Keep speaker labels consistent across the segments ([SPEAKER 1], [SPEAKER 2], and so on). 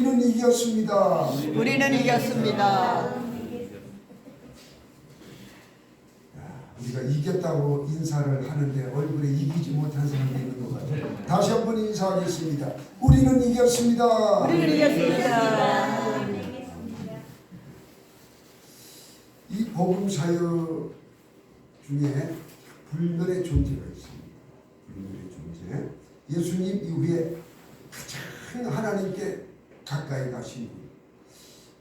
[SPEAKER 1] 우리는 이겼습니다.
[SPEAKER 2] 우리는 이겼습니다.
[SPEAKER 1] 우리가 이겼다고 인사를 하는데 얼굴에 이기지 못한 사람이 있는 것 같아요. 다시 한번 인사하겠습니다. 우리는 이겼습니다.
[SPEAKER 2] 우리는 이겼습니다.
[SPEAKER 1] 이 복음 사역 중에 불멸의 존재가 있습니다. 불멸의 존재. 예수님 이후에 가장 하나님께 가까이 가신 분.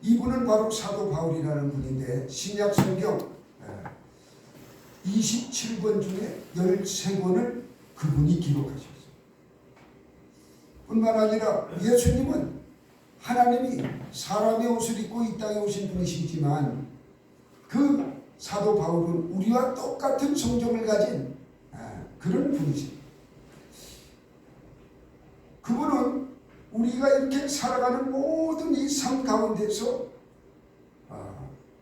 [SPEAKER 1] 이분은 바로 사도 바울이라는 분인데 신약 성경 27권 중에 13권을 그분이 기록하셨어요. 뿐만 아니라 예수님은 하나님이 사람의 옷을 입고 이 땅에 오신 분이시지만 그 사도 바울은 우리와 똑같은 성정을 가진 그런 분이십니다. 그분은 우리가 이렇게 살아가는 모든 이 삶 가운데서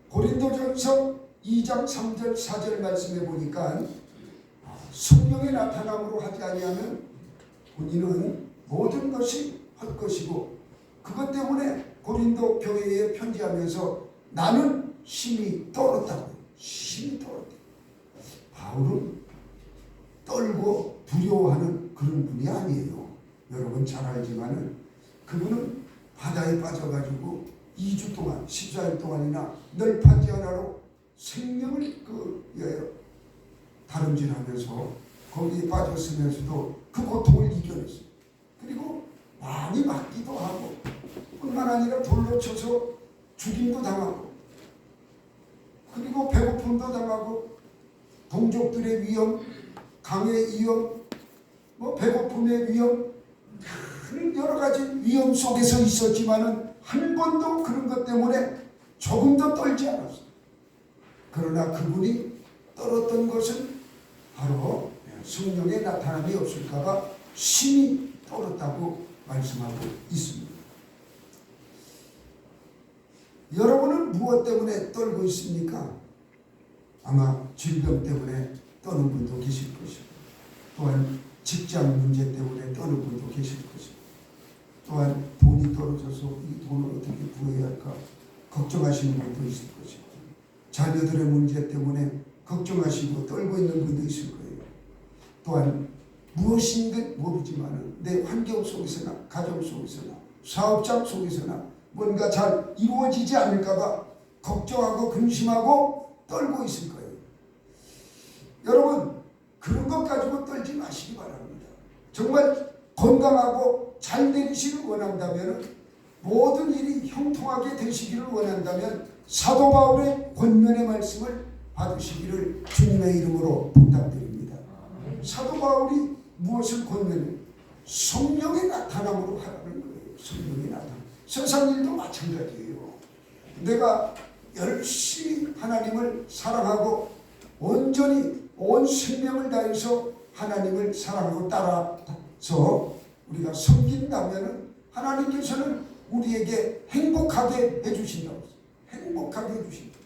[SPEAKER 1] 고린도전서 2장 3절 4절 말씀해 보니까 성령의 나타남으로 하지 아니하면 우리는 모든 것이 헛것이고 그것 때문에 고린도 교회에 편지하면서 나는 심히 떨었다고. 심히 떨었다. 바울은 떨고 두려워하는 그런 분이 아니에요. 여러분 잘 알지만은 그분은 바다에 빠져가지고 2주 동안 14일 동안이나 널판지 하나로 생명을 다름질하면서 거기에 빠졌으면서도 그 고통을 이겨냈어요. 그리고 많이 맞기도 하고 뿐만 아니라 돌로 쳐서 죽임도 당하고 그리고 배고픔도 당하고 동족들의 위험, 강의 위험, 배고픔의 위험 여러 가지 위험 속에서 있었지만은 한 번도 그런 것 때문에 조금도 떨지 않았어요. 그러나 그분이 떨었던 것은 바로 성령의 나타남이 없을까봐 심히 떨었다고 말씀하고 있습니다. 여러분은 무엇 때문에 떨고 있습니까? 아마 질병 때문에 떠는 분도 계실 것이고 또한 직장 문제 때문에 떠는 분도 계실 것이고 또한 돈이 떨어져서 이 돈을 어떻게 구해야 할까 걱정하시는 분도 있을 것이고 자녀들의 문제 때문에 걱정하시고 떨고 있는 분도 있을 거예요. 또한 무엇인든 모르지만 내 환경 속에서나 가정 속에서나 사업장 속에서나 뭔가 잘 이루어지지 않을까봐 걱정하고 근심하고 떨고 있을 거예요. 여러분 그런 것 가지고 떨지 마시기 바랍니다. 정말 건강하고 잘 되시기를 원한다면 모든 일이 형통하게 되시기를 원한다면 사도 바울의 권면의 말씀을 받으시기를 주님의 이름으로 부탁드립니다. 사도 바울이 무엇을 권면해요? 성령의 나타남으로 하라는 거예요. 성령의 나타남. 세상 일도 마찬가지예요. 내가 열심히 하나님을 사랑하고 온전히 온 생명을 다해서 하나님을 사랑하고 따라서 우리가 섬긴다면 하나님께서는 우리에게 행복하게 해주신다고. 행복하게 해주신다.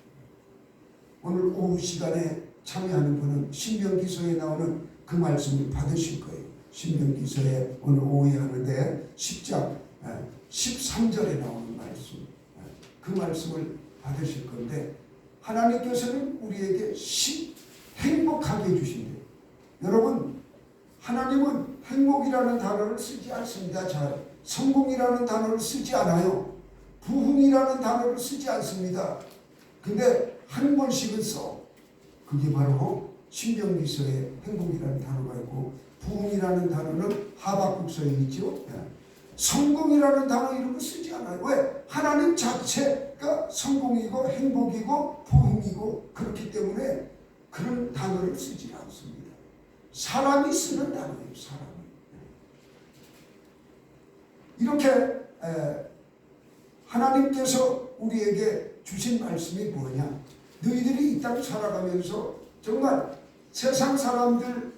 [SPEAKER 1] 오늘 오후 시간에 참여하는 분은 신명기서에 나오는 그 말씀을 받으실 거예요. 신명기서에 오늘 오후에 하는데 10장 13절에 나오는 말씀, 그 말씀을 받으실 건데 하나님께서는 우리에게 행복하게 해주신대요. 여러분 하나님은 행복이라는 단어를 쓰지 않습니다. 잘 성공이라는 단어를 쓰지 않아요. 부흥이라는 단어를 쓰지 않습니다. 근데 한 번씩은 써. 그게 바로 신명기서에 행복이라는 단어가 있고 부흥이라는 단어는 하박국서에 있죠. 성공이라는 단어 이런 거 쓰지 않아요. 왜? 하나님 자체가 성공이고 행복이고 부흥이고 그렇기 때문에 그런 단어를 쓰지 않습니다. 사람이 쓰는 단어예요. 사람이. 이렇게 하나님께서 우리에게 주신 말씀이 뭐냐? 너희들이 이 땅 살아가면서 정말 세상 사람들을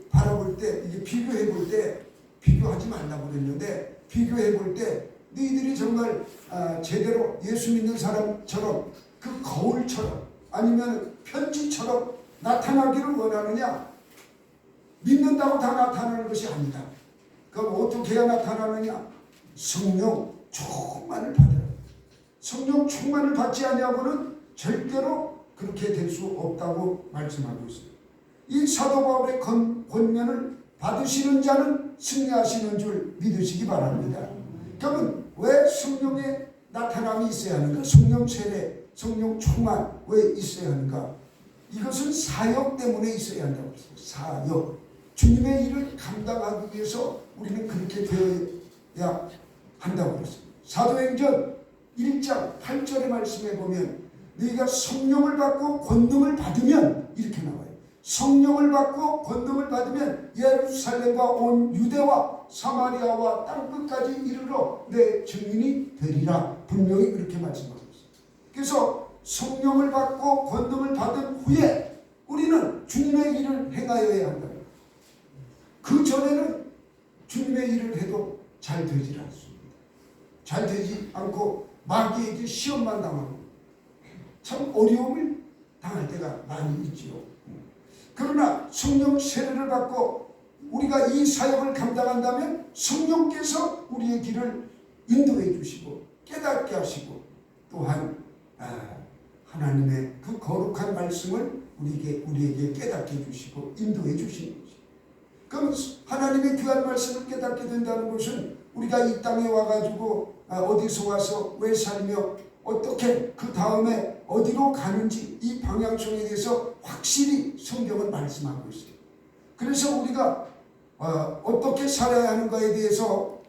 [SPEAKER 1] 바라볼 때 이게 비교해 볼 때 비교하지 말라고 그랬는데 비교해 볼 때 너희들이 정말 제대로 예수 믿는 사람처럼 그 거울처럼 아니면 편지처럼 나타나기를 원하느냐? 믿는다고 다 나타나는 것이 아니다. 그럼 어떻게 해야 나타나느냐? 성령 충만을 받으라. 성령 충만을 받지 아니하고는 절대로 그렇게 될 수 없다고 말씀하고 있습니다. 이 사도 바울의 권면을 받으시는 자는 승리하시는 줄 믿으시기 바랍니다. 그러면 왜 성령의 나타남이 있어야 하는가? 성령 세례, 성령 충만 왜 있어야 하는가? 이것은 사역 때문에 있어야 한다고 했어요. 사역. 주님의 일을 감당하기 위해서 우리는 그렇게 되어야 한다고 했습니다. 사도행전 1장 8절의 말씀에 보면 너희가 성령을 받고 권능을 받으면 이렇게 나와요. 성령을 받고 권능을 받으면 예루살렘과 온 유대와 사마리아와 땅끝까지 이르러 내 증인이 되리라. 분명히 그렇게 말씀하고 있어요. 그래서 성령을 받고 권능을 받은 후에 우리는 주님의 일을 행하여야 한다. 그 전에는 주님의 일을 해도 잘 되질 않습니다. 잘 되지 않고 마귀에게 시험만 당하고 참 어려움을 당할 때가 많이 있지요. 그러나 성령 세례를 받고 우리가 이 사역을 감당한다면 성령께서 우리의 길을 인도해 주시고 깨닫게 하시고 또한 하나님의 그 거룩한 말씀을 우리에게 깨닫게 해주시고 인도해 주시는 것이죠. 그럼 하나님의 귀한 말씀을 깨닫게 된다는 것은 우리가 이 땅에 와가지고 어디서 와서 왜 살며 어떻게 그 다음에 어디로 가는지 이 방향성에 대해서 확실히 성경은 말씀하고 있어요. 그래서 우리가 어떻게 살아야 하는가에 대해서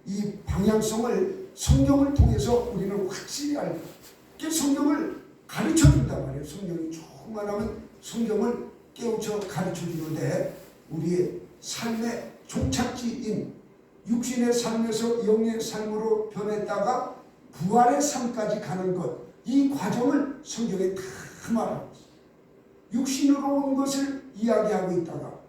[SPEAKER 1] 이 방향성을 성경을 통해서 우리는 확실히 알고 성경을 가르쳐 준단 말이에요. 성령이 충만하면 성경을 깨우쳐 가르쳐 주는데 우리의 삶의 종착지인 육신의 삶에서 영의 삶으로 변했다가 부활의 삶까지 가는 것, 이 과정을 성경에 다 말하고 있어요. 육신으로 온 것을 이야기하고 있다가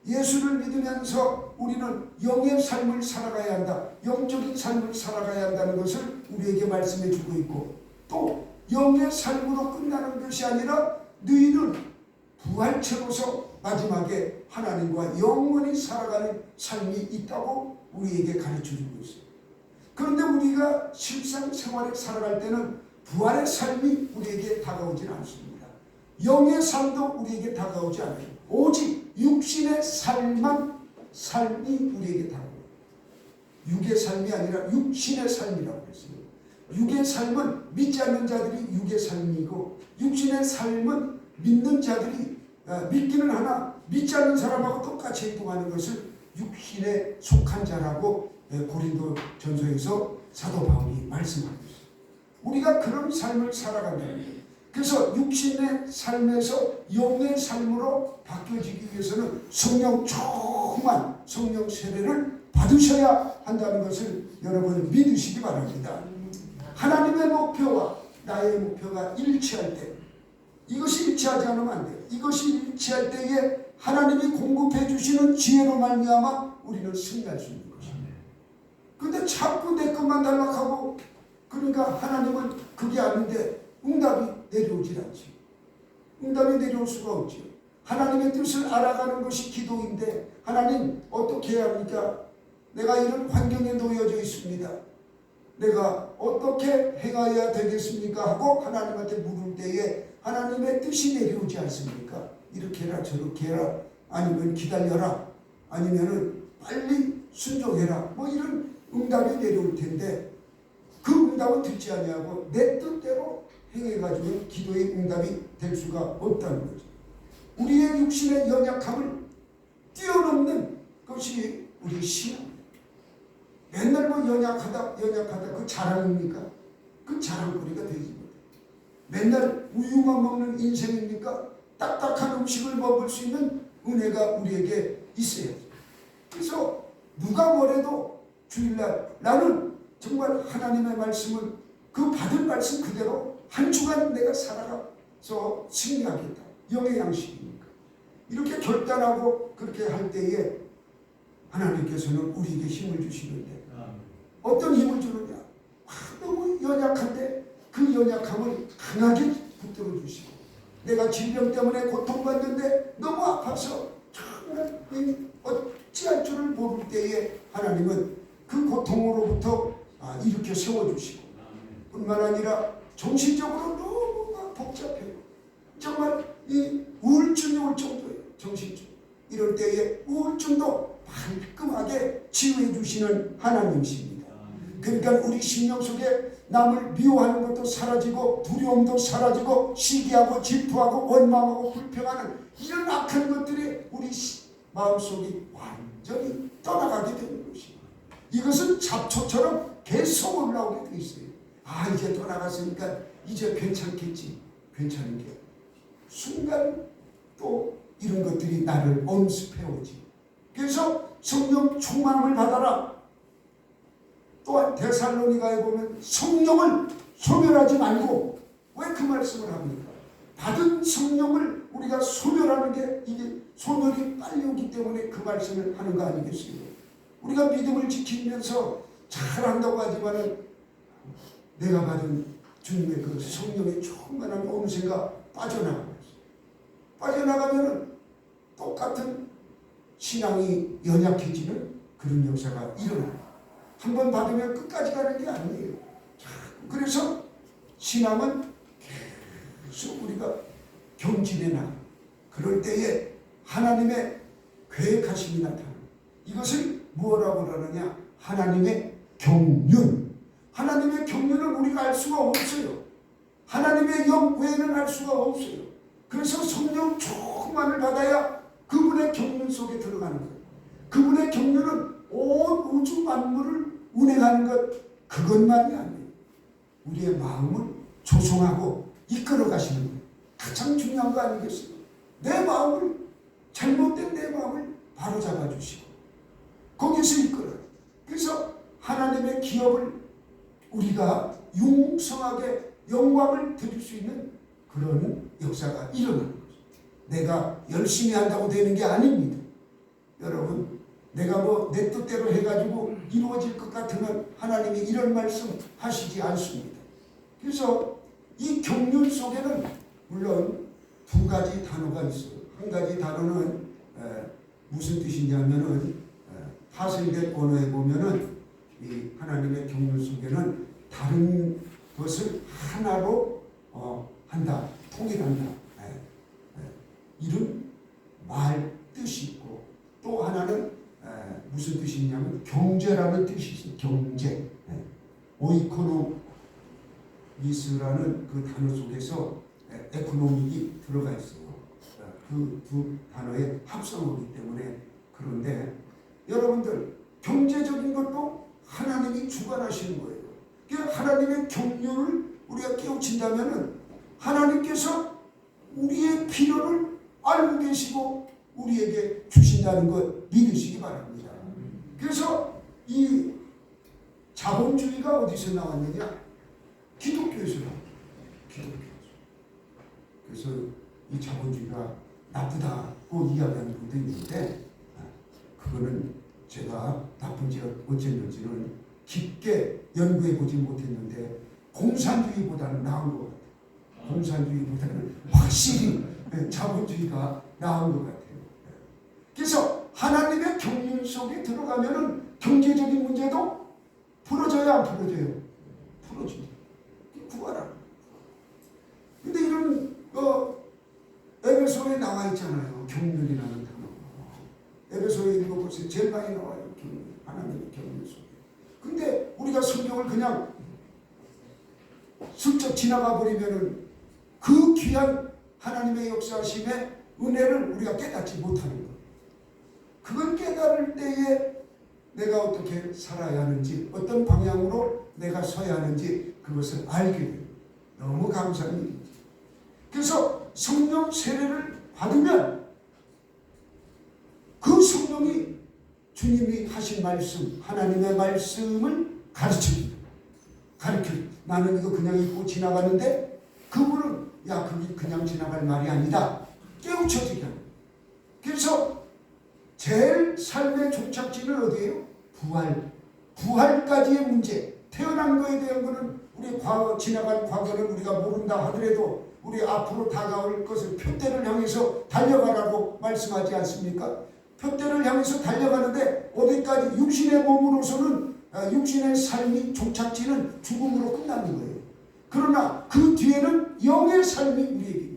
[SPEAKER 1] 예수를 믿으면서 우리는 영의 삶을 살아가야 한다. 영적인 삶을 살아가야 한다는 것을 우리에게 말씀해 주고 있고 또 영의 삶으로 끝나는 것이 아니라 너희는 부활체로서 마지막에 하나님과 영원히 살아가는 삶이 있다고 우리에게 가르쳐주고 있어요. 그런데 우리가 실상생활에 살아갈 때는 부활의 삶이 우리에게 다가오지는 않습니다. 영의 삶도 우리에게 다가오지 않아요. 오직 육신의 삶이 우리에게 다가와요. 육의 삶이 아니라 육신의 삶이라고 했어요. 육의 삶은 믿지 않는 자들이 육의 삶이고 육신의 삶은 믿는 자들이 믿기는 하나 믿지 않는 사람하고 똑같이 행동하는 것을 육신에 속한 자라고 고린도 전서에서 사도 바울이 말씀하고 있어요. 우리가 그런 삶을 살아간다는 거예요. 그래서 육신의 삶에서 영의 삶으로 바뀌어지기 위해서는 성령 충만, 성령 세례를 받으셔야 한다는 것을 여러분 믿으시기 바랍니다. 하나님의 목표와 나의 목표가 일치할 때 이것이 일치하지 않으면 안 돼요. 이것이 일치할 때에 하나님이 공급해 주시는 지혜로 말미암아 우리는 승리할 수 있는 것입니다. 그런데 자꾸 내 것만 달락하고 그러니까 하나님은 그게 아닌데 응답이 내려오질 않지. 응답이 내려올 수가 없지. 하나님의 뜻을 알아가는 것이 기도인데 하나님 어떻게 해야 합니까? 내가 이런 환경에 놓여져 있습니다. 내가 어떻게 행해야 되겠습니까? 하고 하나님한테 물을 때에 하나님의 뜻이 내려오지 않습니까? 이렇게 해라 저렇게 해라 아니면 기다려라 아니면은 빨리 순종해라 뭐 이런 응답이 내려올 텐데 그 응답은 듣지 아니하고 내 뜻대로 행해가지고 기도의 응답이 될 수가 없다는 거죠. 우리의 육신의 연약함을 뛰어넘는 것이 우리의 신앙입니다. 맨날 뭐 연약하다 그 자랑입니까? 그 자랑거리가 되지 못해. 맨날 우유만 먹는 인생입니까? 딱딱한 음식을 먹을 수 있는 은혜가 우리에게 있어야지. 그래서 누가 뭐래도 주일날 나는 정말 하나님의 말씀을 그 받은 말씀 그대로 한 주간 내가 살아가서 승리하겠다. 영의 양식이니까. 이렇게 결단하고 그렇게 할 때에 하나님께서는 우리에게 힘을 주시는데 어떤 힘을 주느냐? 너무 연약한데 그 연약함을 강하게 붙들어 주시고 내가 질병 때문에 고통받는데 너무 아파서 정말 어찌할 줄을 모를 때에 하나님은 그 고통으로부터 일으켜 세워주시고 뿐만 아니라 정신적으로 너무 막 복잡해요. 정말 이 우울증이 올 정도예요. 정신적. 이럴 때에 우울증도 말끔하게 치유해 주시는 하나님이십니다. 그러니까 우리 심령 속에 남을 미워하는 것도 사라지고 두려움도 사라지고 시기하고 질투하고 원망하고 불평하는 이런 악한 것들이 우리 마음속이 완전히 떠나가게 되는 것입니다. 이것은 잡초처럼 계속 올라오게 돼 있어요. 이제 떠나갔으니까 이제 괜찮겠지. 괜찮은 게 순간 또 이런 것들이 나를 엄습해오지. 그래서 성령 충만함을 받아라. 또한 데살로니가에 보면 성령을 소멸하지 말고, 왜 그 말씀을 합니까? 받은 성령을 우리가 소멸하는 게, 이게 소멸이 빨리 오기 때문에 그 말씀을 하는 거 아니겠어요? 우리가 믿음을 지키면서 잘한다고 하지만은 내가 받은 주님의 그 성령의 충만한 어느샌가 빠져나가면은 똑같은 신앙이 연약해지는 그런 역사가 일어나요. 한 번 받으면 끝까지 가는 게 아니에요. 그래서 신앙은 계속 우리가 경진해 나가. 그럴 때에 하나님의 계획하심이 나타나. 이것을 뭐라고 그러느냐? 하나님의 경륜. 하나님의 경륜을 우리가 알 수가 없어요. 하나님의 영 외에는 알 수가 없어요. 그래서 성령 충만을 받아야 그분의 경륜 속에 들어가는 거예요. 그분의 경륜은 온 우주 만물을 운행하는 것, 그것만이 아니에요. 우리의 마음을 조성하고 이끌어 가시는 거예요. 가장 중요한 거 아니겠어요? 내 마음을, 잘못된 내 마음을 바로잡아 주시고 거기서 이끌어요. 그래서 하나님의 기업을 우리가 융성하게 영광을 드릴 수 있는 그런 역사가 일어나는 거죠. 내가 열심히 한다고 되는 게 아닙니다. 여러분, 내가 내 뜻대로 해가지고 이루어질 것 같으면 하나님이 이런 말씀 하시지 않습니다. 그래서 이 경륜 속에는 물론 두 가지 단어가 있어요. 한 가지 단어는 무슨 뜻이냐면은 파생된 언어에 보면은 이 하나님의 경륜 속에는 다른 것을 하나로 한다, 통일한다, 이런 말 뜻이 있고, 또 하나는 무슨 뜻이 있냐면 경제라는 뜻이 있어요. 경제. 오이코노미스라는 그 단어 속에서 에코노믹이 들어가 있어요. 그 두 단어의 합성어이기 때문에. 그런데 여러분들, 경제적인 것도 하나님이 주관하시는 거예요. 그러니까 하나님의 경륜을 우리가 깨우친다면은 하나님께서 우리의 필요를 알고 계시고 우리에게 주신다는 것 믿으시기 바랍니다. 그래서 이 자본주의가 어디서 나왔느냐? 기독교에서 나왔습니다. 기독교에서. 그래서 이 자본주의가 나쁘다고 이야기하는 분도 있는데, 그거는 제가 나쁜지 어쨌는지는 깊게 연구해 보지 못했는데 공산주의보다는 나은 것 같아요. 공산주의보다는 확실히 자본주의가 나은 것 같아요. 그래서 하나님의 경륜 속에 들어가면은 경제적인 문제도 풀어져야 안 풀어져요? 풀어집니다. 구하라. 근데 이런 에베소에 나와 있잖아요. 경륜이라는 단어. 에베소에 읽어보세요. 제일 많이 나와요. 경륜. 하나님의 경륜 속에. 근데 우리가 성경을 그냥 슬쩍 지나가 버리면은 그 귀한 하나님의 역사하심의 은혜를 우리가 깨닫지 못하는 거예요. 그걸 깨달을 때에 내가 어떻게 살아야 하는지, 어떤 방향으로 내가 서야 하는지 그것을 알게 돼요. 너무 감사한 일입니다. 그래서 성령 세례를 받으면 그 성령이 주님이 하신 말씀, 하나님의 말씀을 가르칩니다. 나는 이거 그냥 읽고 지나가는데 그분은 그게 그냥 지나갈 말이 아니다. 깨우쳐지게 합니다. 그래서 제일 삶의 종착지는 어디예요? 부활까지의 문제. 태어난 거에 대한 거는 우리 지나간 과거는 우리가 모른다 하더라도 우리 앞으로 다가올 것을 표대를 향해서 달려가라고 말씀하지 않습니까? 표대를 향해서 달려가는데 어디까지 육신의 몸으로서는 육신의 삶이 종착지는 죽음으로 끝나는 거예요. 그러나 그 뒤에는 영의 삶이 우리에게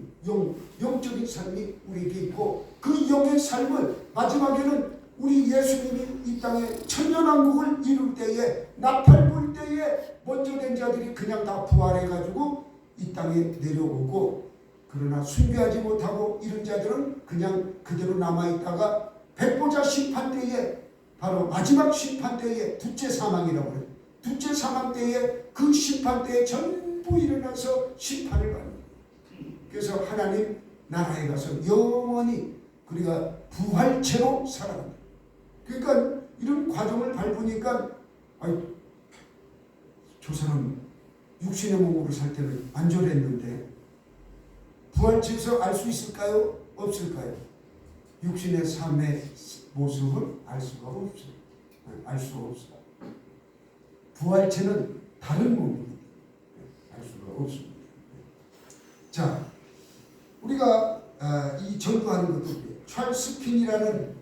[SPEAKER 1] 영적인 삶이 우리에게 있고 그 영의 삶을 마지막에는 우리 예수님이 이 땅에 천년왕국을 이룰 때에 나팔 불 때에 먼저 된 자들이 그냥 다 부활해가지고 이 땅에 내려오고 그러나 순교하지 못하고 이런 자들은 그냥 그대로 남아있다가 백보자 심판 때에 바로 마지막 심판 때에 둘째 사망이라고 해요. 둘째 사망 때에 그 심판 때에 전부 일어나서 심판을 받는 거예요. 그래서 하나님 나라에 가서 영원히 우리가 부활체로 살아간다. 그러니까 이런 과정을 밟으니까 저 사람 육신의 몸으로 살 때는 안 저랬는데 부활체에서 알 수 있을까요? 없을까요? 육신의 삶의 모습을 알 수가 없어요. 알 수가 없어요. 부활체는 다른 몸입니다. 알 수가 없습니다. 자, 우리가 이 전도하는 것도 그래요. 찰스 핀이라는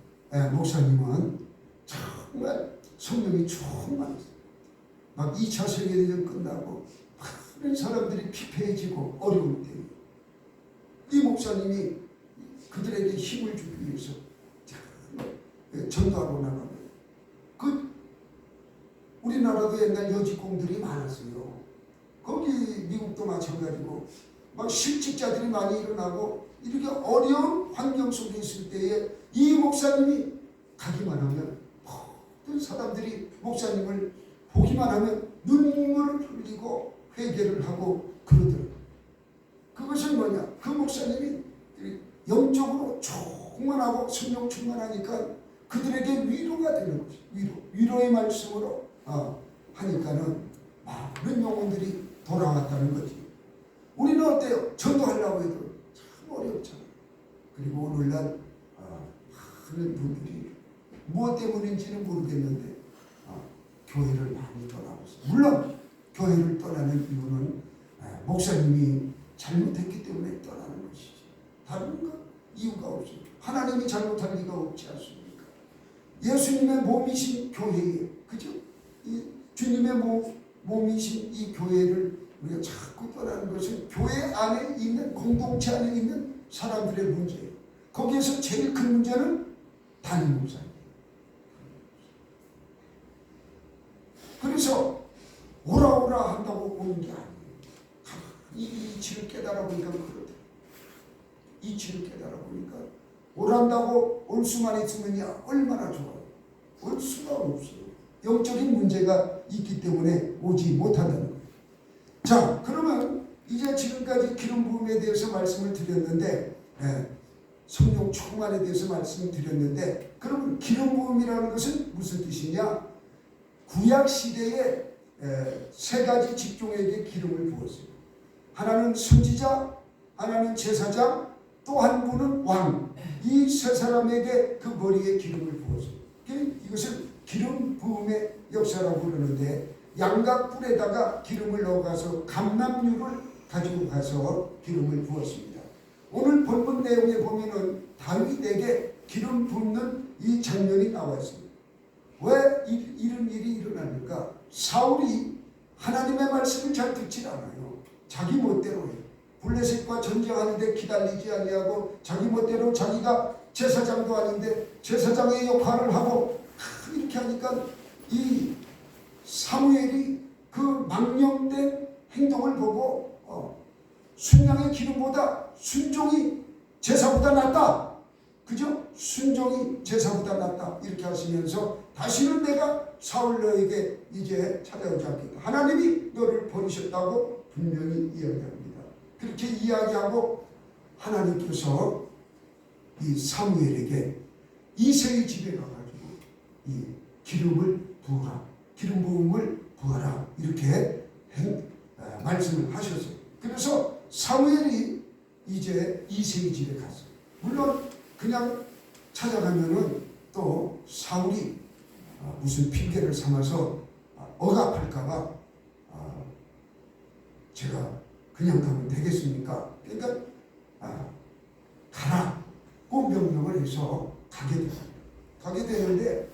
[SPEAKER 1] 목사님은 정말 성령이 충만했어요. 막 2차 세계대전 끝나고 많은 사람들이 피폐해지고 어려울 때 이 목사님이 그들에게 힘을 주기 위해서 전도하러 나가요. 우리나라도 옛날 여직공들이 많았어요. 거기 미국도 마찬가지고 막 실직자들이 많이 일어나고 이렇게 어려운 환경 속에 있을 때에 이 목사님이 가기만 하면 모든 사람들이 목사님을 보기만 하면 눈물을 흘리고 회개를 하고 그러더라고요. 그것은 뭐냐? 그 목사님이 영적으로 충만하고 성령 충만하니까 그들에게 위로가 되는 거죠. 위로의 말씀으로 하니까는 많은 영혼들이 돌아왔다는 거지. 우리는 어때요? 전도하려고 해도 참 어렵잖아요. 그리고 오늘날 많은 분들이 무엇 때문인지는 모르겠는데 교회를 많이 떠나고 있어요. 물론 교회를 떠나는 이유는 목사님이 잘못했기 때문에 떠나는 것이지 다른 이유가 없어요. 하나님이 잘못할 리가 없지 않습니까? 예수님의 몸이신 교회에, 그죠? 이 주님의 몸이신 이 교회를 우리가 자꾸 떠나는 것은 교회 안에 있는 공동체 안에 있는 사람들의 문제예요. 거기에서 제일 큰 문제는 담임 목사님. 그래서 오라 한다고 오는 게 아니에요. 이 이치를 깨달아 보니까 그러더라고요. 이치를 깨달아 보니까 오란다고 올 수만 있으면야 얼마나 좋아요. 올 수가 없어요. 영적인 문제가 있기 때문에 오지 못한다는 거예요. 자, 그러면 이제 지금까지 기름 부음에 대해서 말씀을 드렸는데 성령 충만에 대해서 말씀을 드렸는데 그러면 기름 부음이라는 것은 무슨 뜻이냐? 구약 시대에 세 가지 직종에게 기름을 부었어요. 하나는 선지자, 하나는 제사장, 또 한 분은 왕. 이 세 사람에게 그 머리에 기름을 부었어요. 이것을 기름 부음의 역사라고 그러는데 양각불에다가 기름을 넣어가서 감람류를 가지고 가서 기름을 부었습니다. 오늘 본문 내용에 보면은 다윗에게 기름 붓는 이 장면이 나와 있습니다. 왜 이런 일이 일어났는가? 사울이 하나님의 말씀을 잘 듣지 않아요. 자기 멋대로 해요. 블레셋과 전쟁하는데 기다리지 아니하고 자기 멋대로 자기가 제사장도 아닌데 제사장의 역할을 하고 이렇게 하니까 이 사무엘이 그 망령된 행동을 보고 순양의 기름보다 순종이 제사보다 낫다. 그죠? 순종이 제사보다 낫다. 이렇게 하시면서 다시는 내가 사울 너에게 이제 찾아오지 않겠다. 하나님이 너를 버리셨다고 분명히 이야기합니다. 그렇게 이야기하고 하나님께서 이 사무엘에게 이새의 집에 가가지고 이 기름을 부어라. 기름 부음을 부어라. 이렇게 말씀을 하셨어요. 그래서 사무엘이 이제 이새의 집에 갔어요. 물론 그냥 찾아가면은 또 사울이 무슨 핑계를 삼아서 억압할까봐 제가 그냥 가면 되겠습니까? 그러니까 가라고 명령을 해서 가게 됩니다. 가게 되는데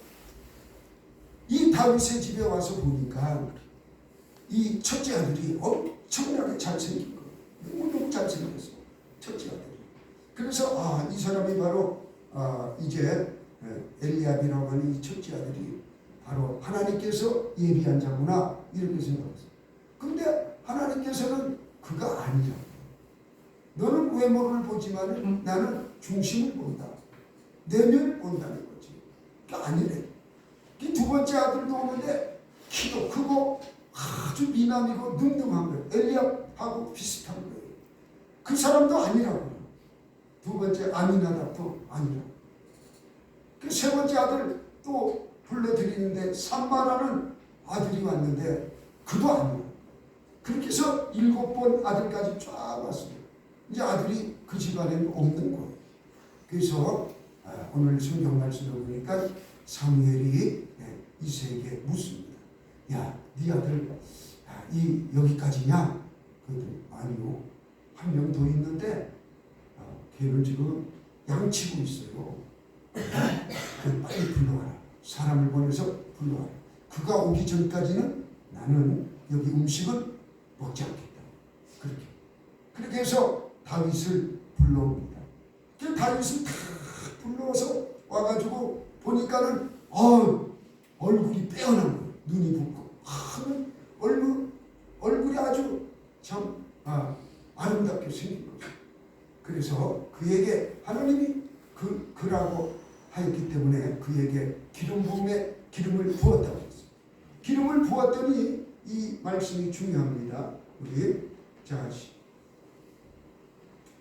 [SPEAKER 1] 이 다윗 다윗의 집에 와서 보니까 이 첫째 아들이 엄청나게 잘생긴 거예요. 너무 잘생겼어, 첫째 아들이. 그래서 이 사람이 바로 이제 엘리압이라고 하는 이 첫째 아들이 바로 하나님께서 예비한 자구나 이렇게 생각했어요. 근데 하나님께서는 그가 아니라, 너는 외모를 보지만 나는 중심을 본다, 내면을 본다는 거지. 그게 아니래. 두 번째 아들도 오는데 키도 크고 아주 미남이고 늠름한 거예요. 엘리압하고 비슷한 거예요. 그 사람도 아니라고요. 두 번째 아미나답도 아니라. 그 세 번째 아들 또 불러드리는데 산마라는 아들이 왔는데 그도 아니라. 그렇게 해서 7번 아들까지 쫙 왔습니다. 이제 아들이 그 집안에는 없는 거예요. 그래서 오늘 성경 말씀을 보니까 사무엘이 이새에게 묻습니다. 야, 네 아들 여기까지냐? 그랬더니 아니요, 한 명 더 있는데 걔를 지금 양치고 있어요. 빨리 불러와라. 사람을 보내서 불러와라. 그가 오기 전까지는 나는 여기 음식을 먹지 않겠다. 그렇게 해서 다윗을 불러옵니다. 그 다윗을 다 불러서 와가지고 보니까는 얼굴이 빼어난 거예요. 눈이 붓고 얼굴이 아주 참 아름답게 생긴 거죠. 그래서 그에게 하나님이 그라고 하였기 때문에 그에게 기름 부음에 기름을 부었다고 했어요. 기름을 부었더니 이 말씀이 중요합니다. 우리 자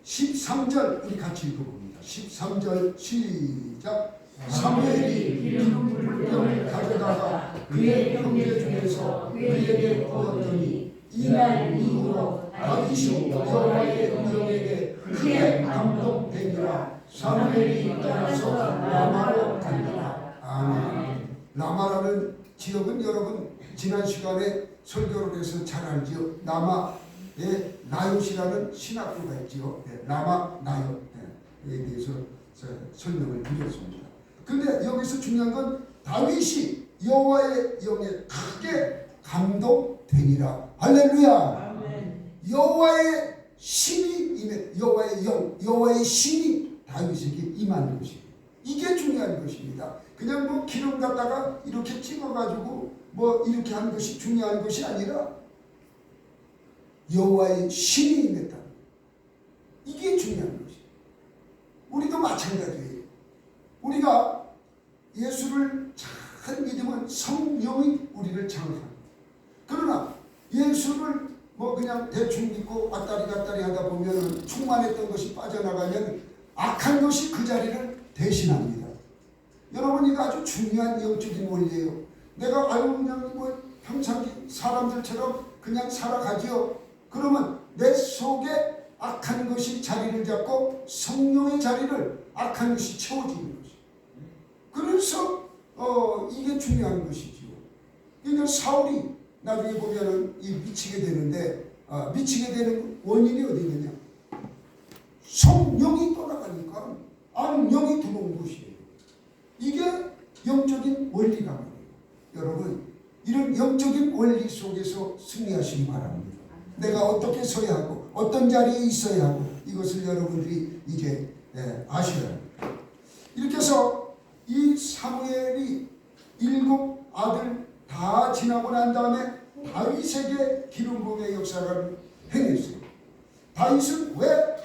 [SPEAKER 1] 13절 우리 같이 읽어봅니다. 13절 시작. 사무엘이 기름 불병을 가져다가 그의 형제 중에서 그에게 부었더니 이날 이후로 다윗이 여호와의 음성에게 크게 감동되니라. 사무엘이 떠나서 라마로 가니라. 아멘. 라마라는 지역은 여러분 지난 시간에 설교를 해서 잘 알지요. 라마에 나요시라는 신학교가 있지요. 라마 나요에 대해서 설명을 드렸습니다. 근데 여기서 중요한 건 다윗이 여호와의 영에 크게 감동되니라. 할렐루야. 아멘. 여호와의 신이 임해, 여호와의 영, 여호와의 신이 다윗에게 임하는 것이에요. 이게 중요한 것입니다. 그냥 뭐 기름 갖다가 이렇게 찍어가지고 뭐 이렇게 하는 것이 중요한 것이 아니라 여호와의 신이 임했다. 이게 중요한 것이에요. 우리도 마찬가지예요. 우리가 예수를 잘 믿으면 성령이 우리를 장악합니다. 그러나 예수를 뭐 그냥 대충 믿고 왔다리 하다 보면 충만했던 것이 빠져나가면 악한 것이 그 자리를 대신합니다. 여러분 이거 아주 중요한 영적인 원리예요. 내가 그냥 뭐 평상시 사람들처럼 그냥 살아가지요. 그러면 내 속에 악한 것이 자리를 잡고 성령의 자리를 악한 것이 채워지는 것이죠. 그래서 이게 중요한 것이죠. 그러니까 사울이 나중에 보면은 미치게 되는데 미치게 되는 원인이 어디 있느냐? 성령이 떠나가니까 악령이 들어온 것이에요. 이게 영적인 원리가 말이에요. 여러분 이런 영적인 원리 속에서 승리하시기 바랍니다. 내가 어떻게 서야 하고 어떤 자리에 있어야 하고 이것을 여러분들이 이제 아셔야 합니다. 이렇게 해서 이 사무엘이 7 아들 다 지나고 난 다음에 다윗에게 기름 부음의 역사를 행했어요. 다윗은 왜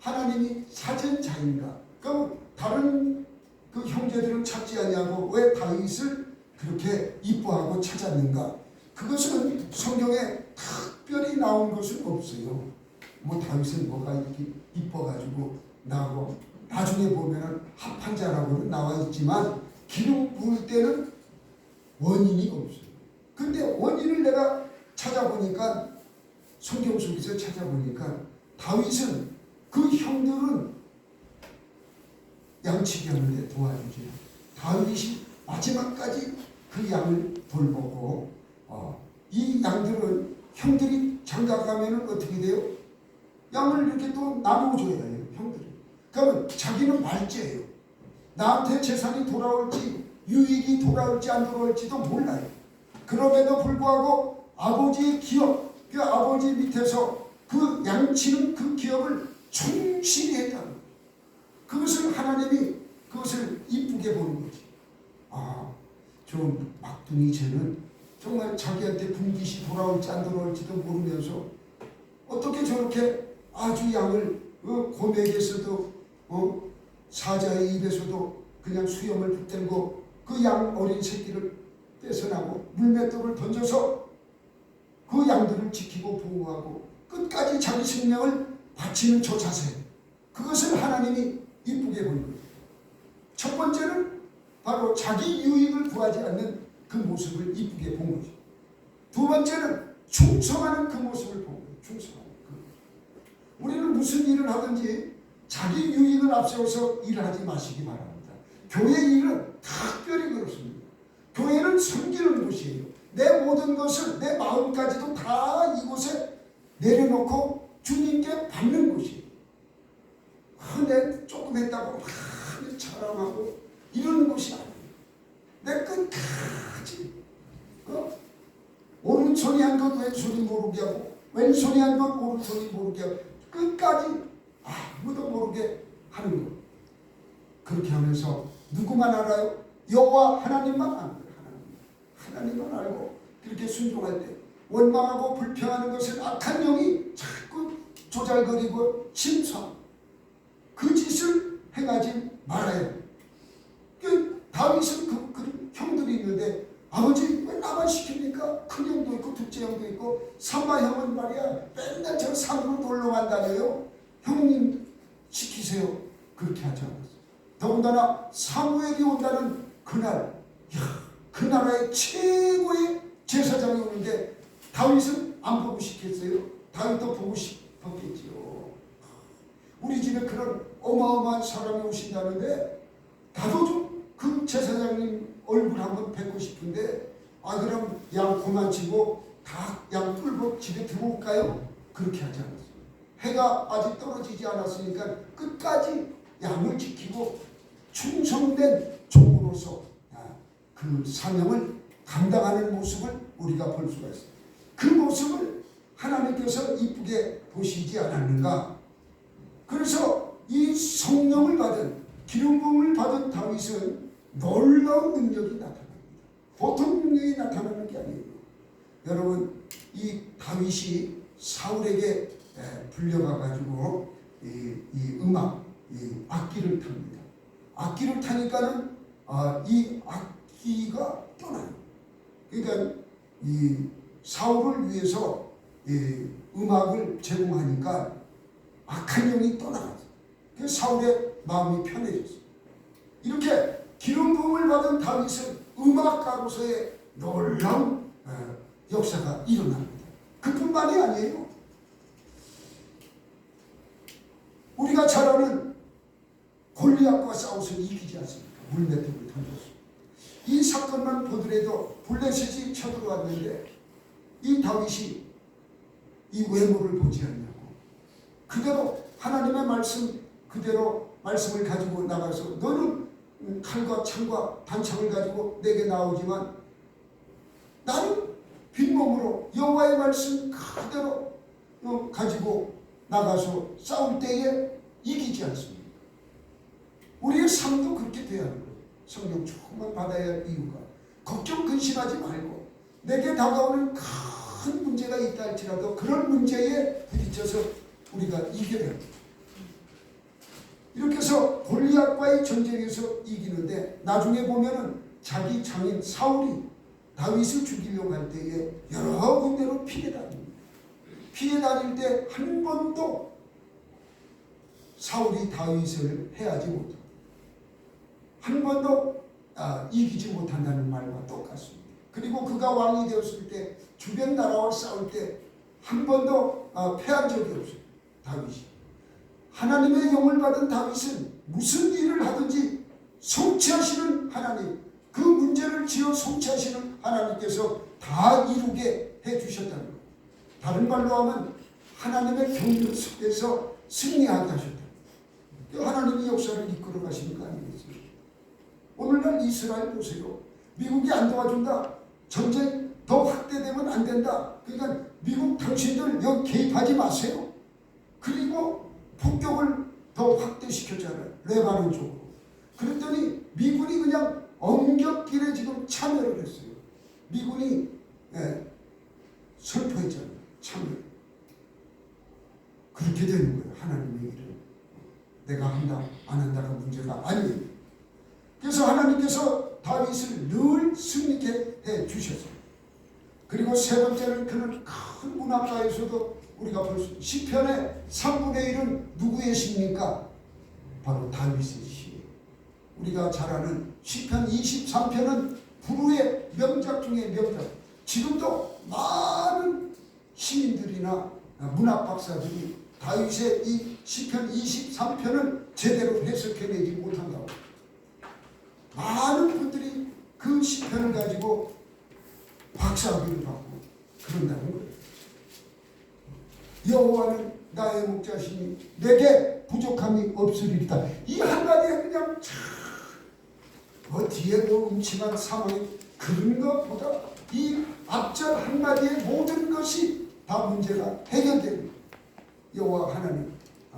[SPEAKER 1] 하나님이 사전자인가? 그럼 다른 그 형제들은 찾지 않냐고 왜 다윗을 그렇게 이뻐하고 찾았는가? 그것은 성경에 특별히 나온 것은 없어요. 뭐 다윗은 뭐가 이렇게 이뻐가지고 나고 나중에 보면은 합한 자라고는 나와 있지만 기름 부을 때는 원인이 없어요. 근데 원인을 내가 찾아보니까 성경 속에서 찾아보니까 다윗은 그 형들은 양치기 하는데 도와주지. 다윗이 마지막까지 그 양을 돌보고 이 양들은 형들이 장가가면은 어떻게 돼요? 양을 이렇게 또 나눠줘야 해요. 형들이. 그러면 자기는 말죄예요. 나한테 재산이 돌아올지 유익이 돌아올지 안 돌아올지도 몰라요. 그럼에도 불구하고 아버지의 기업, 그 아버지 밑에서 그 양치는 그 기업을 충실히 했다는 거예요. 그것을 하나님이 그것을 이쁘게 보는 거지. 아, 저 막둥이 쟤는 정말 자기한테 분깃이 돌아올지 안 돌아올지도 모르면서 어떻게 저렇게 아주 양을 고맥에서도 사자의 입에서도 그냥 수염을 붙들고 그 양 어린 새끼를 뺏어나고 물맷돌을 던져서 그 양들을 지키고 보호하고 끝까지 자기 생명을 바치는 저 자세, 그것을 하나님이 이쁘게 보는 거예요. 첫 번째는 바로 자기 유익을 구하지 않는 그 모습을 이쁘게 본 거죠. 두 번째는 충성하는 그 모습을 본 거예요. 충성하는 그 모습. 우리는 무슨 일을 하든지 자기 유익을 앞세워서 일을 하지 마시기 바랍니다. 교회 일은 특별히 그렇습니다. 교회는 섬기는 곳이에요. 내 모든 것을, 내 마음까지도 다 이곳에 내려놓고 주님께 받는 곳이에요. 내 조금 했다고 막 자랑하고 이러는 것이 아니에요. 내 끝까지 오른손이 한 것 왼손이 모르게 하고 왼손이 한 것 오른손이 모르게 하고 끝까지 아무도 모르게 하는 것. 그렇게 하면서 누구만 알아요? 여호와 하나님만 아는 거예요. 하나님만 알고 그렇게 순종할 때 원망하고 불평하는 것은 악한 영이 자꾸 조잘거리고 심수하고 그 짓을 행하지 말아요. 다윗은 그 형들이 있는데 아버지 왜 나만 시킵니까? 큰 형도 있고 둘째 형도 있고 삼바 형은 말이야 맨날 저 산으로 놀러만 다녀요. 형님 시키세요. 그렇게 하지 않았어요. 더군다나 사무엘이 온다는 그날, 그 나라의 최고의 제사장이 오는데 다윗은 안 보고 싶겠어요? 다윗도 보고 싶었겠지요. 우리 집에 그런 어마어마한 사람이 오신다는데 나도 좀 그 제사장님 얼굴 한번 뵙고 싶은데 그럼 양 그만 치고 다 양 끌고 집에 들어올까요? 그렇게 하지 않았어요. 해가 아직 떨어지지 않았으니까 끝까지 양을 지키고 충성된 종으로서 그 사명을 감당하는 모습을 우리가 볼 수가 있어요. 그 모습을 하나님께서 이쁘게 보시지 않았는가? 그래서 이 성령을 받은 기름 부음을 받은 다윗은 놀라운 능력이 나타납니다. 보통 능력이 나타나는 게 아니에요. 여러분, 이 다윗이 사울에게 불려가 가지고 이 음악, 이 악기를 탑니다. 악기를 타니까는 이 악기가 떠나요. 그러니까 이 사울을 위해서 이 음악을 제공하니까 악한 영이 떠나가죠. 그래서 사울의 마음이 편해졌어요. 이렇게 기름 부음을 받은 다윗은 음악가로서의 놀라운 역사가 일어납니다. 그뿐만이 아니에요. 우리가 잘 아는 골리앗과 싸워서 이기지 않습니까? 물맷돌을 던졌습니다. 이 사건만 보더라도 블레셋이 쳐들어왔는데 이 다윗이 이 외모를 보지 않냐고 그대로 하나님의 말씀 그대로 말씀을 가지고 나가서 너는 칼과 창과 단창을 가지고 내게 나오지만 나는 빈몸으로 여호와의 말씀 그대로 가지고 나가서 싸울 때에 이기지 않습니다. 우리의 삶도 그렇게 돼야 하는 거예요. 성령 충만 받아야 할 이유가 걱정 근심하지 말고 내게 다가오는 큰 문제가 있다 할지라도 그런 문제에 부딪혀서 우리가 이겨야 합니다. 이렇게 해서 골리앗과의 전쟁에서 이기는데 나중에 보면은 자기 장인 사울이 다윗을 죽이려고 할 때에 여러 군데로 피해 다닙니다. 피해 다닐 때 한 번도 사울이 다윗을 해하지 못합니다. 한 번도 이기지 못한다는 말과 똑같습니다. 그리고 그가 왕이 되었을 때 주변 나라와 싸울 때 한 번도 패한 적이 없어요. 다윗이. 하나님의 영을 받은 다윗은 무슨 일을 하든지 성취하시는 하나님, 그 문제를 지어 성취하시는 하나님께서 다 이루게 해주셨다는 것. 다른 말로 하면 하나님의 경륜 속에서 승리하게 하셨다. 하나님이 역사를 이끌어 가시는 거 아니겠습니까? 오늘날 이스라엘 보세요. 미국이 안 도와준다. 전쟁 더 확대되면 안 된다. 그러니까 미국 당신들 여기 개입하지 마세요. 그리고 폭격을 더 확대시켰잖아요. 레바논 쪽으로. 그랬더니 미군이 그냥 엄격하게 지금 참여를 했어요. 미군이 설포했잖아요. 참여. 그렇게 되는 거예요. 하나님의 일은. 내가 한다 안 한다가 문제가 아니에요. 그래서 하나님께서 다윗을 늘 승리케 해 주셨어요. 그리고 세 번째는 그는 큰 문학가에서도 우리가 볼 수 시편의 3분의 1은 누구의 시입니까? 바로 다윗의 시예요. 우리가 잘 아는 시편 23편은 불후의 명작 중의 명작. 지금도 많은 시민들이나 문학 박사들이 다윗의 이 시편 23편을 제대로 해석해내지 못한다고. 많은 분들이 그 시편을 가지고 박사학위를 받고 그런다는 거예요. 여호와는 나의 목자시니 내게 부족함이 없으리이다. 이 한마디에 그냥 뒤에 뭐 음침한 상황이 그런 것보다 이 앞절 한마디에 모든 것이 다 문제가 해결됩니다. 여호와 하나님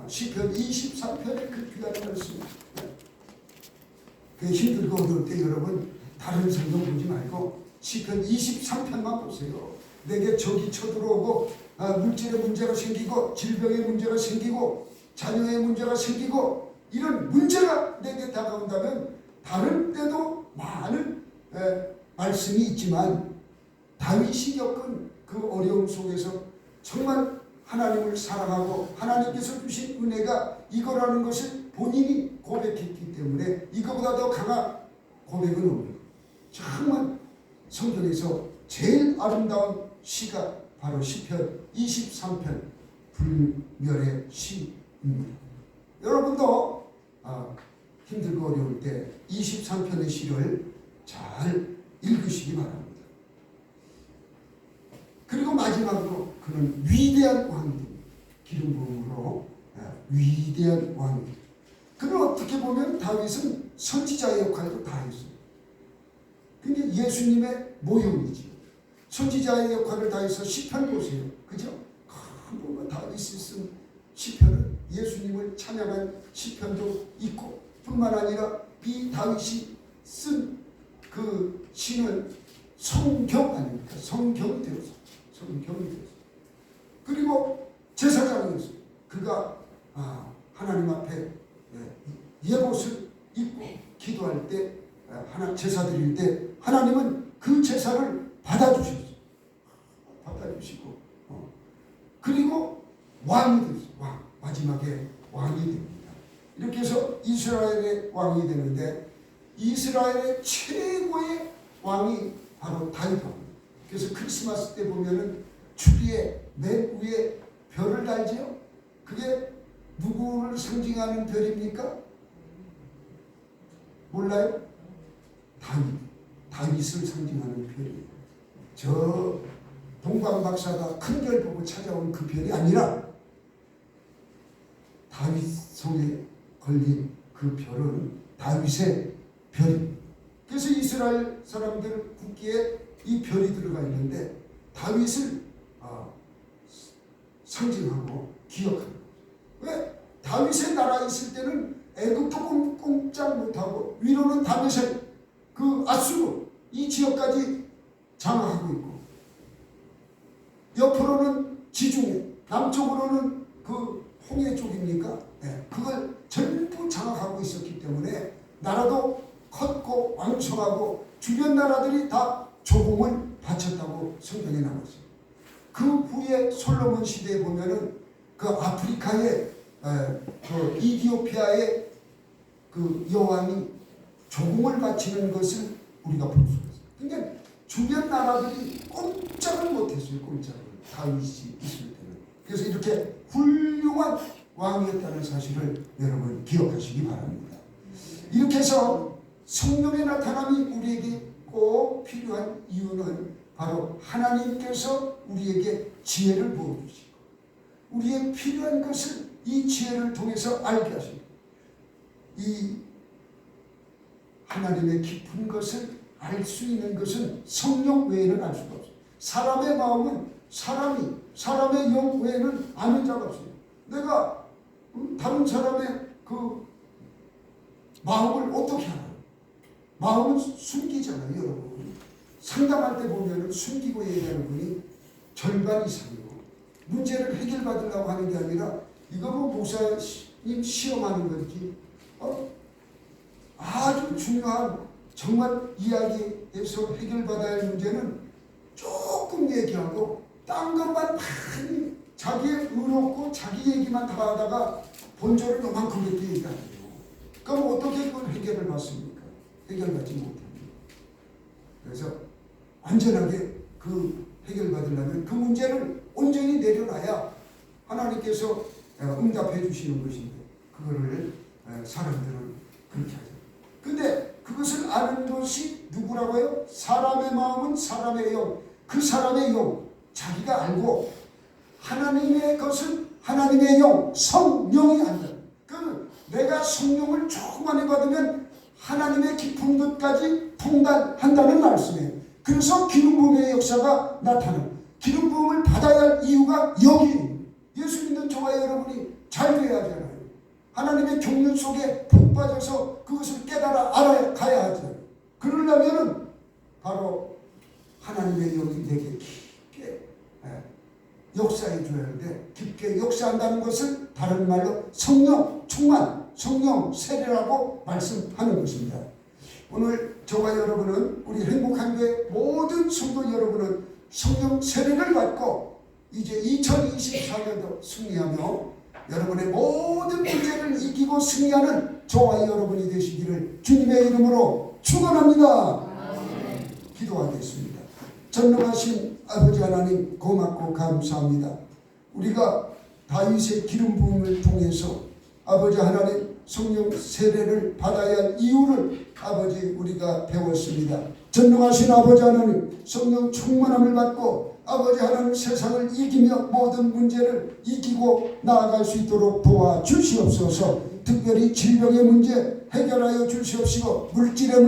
[SPEAKER 1] 시편 23편의 그 귀한 말씀. 그 힘들고 어려울 때 여러분 다른 성경 보지 말고 시편 23편만 보세요. 내게 적이 쳐들어오고 물질의 문제가 생기고 질병의 문제가 생기고 자녀의 문제가 생기고 이런 문제가 내게 다가온다면 다른 때도 많은 말씀이 있지만 다윗이 겪은 그 어려움 속에서 정말 하나님을 사랑하고 하나님께서 주신 은혜가 이거라는 것을 본인이 고백했기 때문에 이거보다 더 강한 고백은 없는 정말 성경에서 제일 아름다운 시가 바로 시편 23편 불멸의 시입니다. 여러분도 힘들고 어려울 때 23편의 시를 잘 읽으시기 바랍니다. 그리고 마지막으로 그는 위대한 왕입니다. 기름 부음으로 위대한 왕입니다. 그는 어떻게 보면 다윗은 선지자의 역할도 다 했어요. 그게 예수님의 모형이지. 선지자의 역할을 다 해서 시편 보세요. 그죠? 보면 다윗이 쓴 시편은 예수님을 찬양한 시편도 있고 뿐만 아니라 이 다윗이 쓴 그 시는 성경 아닙니까? 성경이 되었어. 성경이 되었어. 그리고 제사장이었어요. 그가 하나님 앞에 예봇을 입고 기도할 때 제사 드릴 때 하나님은 그 제사를 받아주셨어요. 받아주시고 그리고 왕이 됐어요. 마지막에 왕이 됩니다. 이렇게 해서 이스라엘의 왕이 되는데 이스라엘의 최고의 왕이 바로 다윗 왕입니다. 그래서 크리스마스 때 보면은 주리에 맨 위에 별을 달지요. 그게 누구를 상징하는 별입니까? 몰라요? 다윗을 상징하는 별이에요. 저 동방 박사가 큰 별 보고 찾아온 그 별이 아니라 다윗 손에 걸린 그 별은 다윗의 별입니다. 그래서 이스라엘 사람들 국기에 이 별이 들어가 있는데 다윗을 상징하고 기억합니다. 왜? 다윗의 나라에 있을 때는 애굽도 꼼짝 못하고 위로는 다윗의 그 아수르 이 지역까지 장악하고 있고 옆으로는 지중해 남쪽으로는 그 홍해 쪽입니까? 그걸 전부 장악하고 있었기 때문에 나라도 컸고 왕성하고 주변 나라들이 다 조공을 바쳤다고 성경에 나왔어요. 그 후에 솔로몬 시대에 보면은 그 아프리카의 그 이디오피아의 그 여왕이 조공을 바치는 것을 우리가 볼 수 있어요. 그러니까 주변 나라들이 꼼짝을 못했어요. 꼼짝을. 다윗이 있을 때는. 그래서 이렇게 훌륭한 왕이었다는 사실을 여러분 기억하시기 바랍니다. 이렇게 해서 성령의 나타남이 우리에게 꼭 필요한 이유는 바로 하나님께서 우리에게 지혜를 부어주시고 우리의 필요한 것을 이 지혜를 통해서 알게 하십니다. 이 하나님의 깊은 것을 알 수 있는 것은 성령 외에는 알 수가 없어요. 사람의 마음은 사람의 영 외에는 아는 자가 없어요. 내가 다른 사람의 그 마음을 어떻게 알아요? 마음은 숨기잖아요, 여러분. 상담할 때 보면 숨기고 얘기하는 분이 절반 이상이고, 문제를 해결받으려고 하는 게 아니라 이거 뭐 목사님 시험하는 거지. 아주 중요한 정말 이야기에서 해결받아야 할 문제는 조금 얘기하고 딴 것만 많이 자기의 의롭고 자기 얘기만 다 하다가 본질은 요만큼 이렇게 얘기하는 거예요. 그럼 어떻게 그걸 해결을 받습니까? 해결받지 못합니다. 그래서 완전하게 그 해결받으려면 그 문제를 온전히 내려놔야 하나님께서 응답해 주시는 것인데, 그거를 사람들은 그렇게 하죠. 근데 그것을 아는 것이 누구라고요? 사람의 마음은 사람의 영, 그 사람의 영, 자기가 알고 하나님의 것은 하나님의 영, 성령이 안다. 그럼 내가 성령을 조금만 받으면 하나님의 깊은 것까지 통달한다는 말씀이에요. 그래서 기름 부음의 역사가 나타나요. 기름 부음을 받아야 할 이유가 여기, 예수 믿는 저와 여러분이 잘 돼야 하잖아요. 하나님의 경륜 속에 푹 빠져서 그것을 깨달아 알아가야 하죠. 그러려면 바로 하나님의 영이 내게 깊게 역사해 줘야 하는데, 깊게 역사한다는 것을 다른 말로 성령 충만, 성령 세례라고 말씀하는 것입니다. 오늘 저와 여러분은, 우리 행복한 교회 모든 성도 여러분은 성령 세례를 받고 이제 2024년도 승리하며 여러분의 모든 문제를 이기고 승리하는 저와 여러분이 되시기를 주님의 이름으로 축원합니다. 기도하겠습니다. 전능하신 아버지 하나님, 고맙고 감사합니다. 우리가 다윗의 기름 부음을 통해서 아버지 하나님 성령 세례를 받아야 할 이유를 아버지 우리가 배웠습니다. 전능하신 아버지 하나님, 성령 충만함을 받고 아버지 하나님 세상을 이기며 모든 문제를 이기고 나아갈 수 있도록 도와주시옵소서. 특별히 질병의 문제 해결하여 주시옵시고, 물질의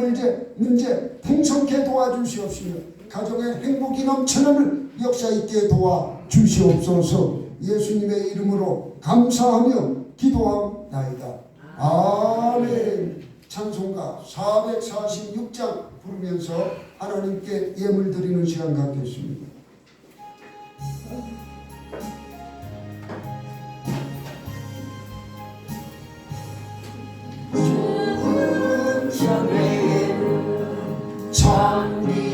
[SPEAKER 1] 문제 풍성케 도와주시옵시며, 가정의 행복이 넘쳐나는 역사 있게 도와주시옵소서. 예수님의 이름으로 감사하며 기도하옵나이다. 아멘. 찬송가 446장 부르면서 하나님께 예물 드리는 시간 갖겠습니다.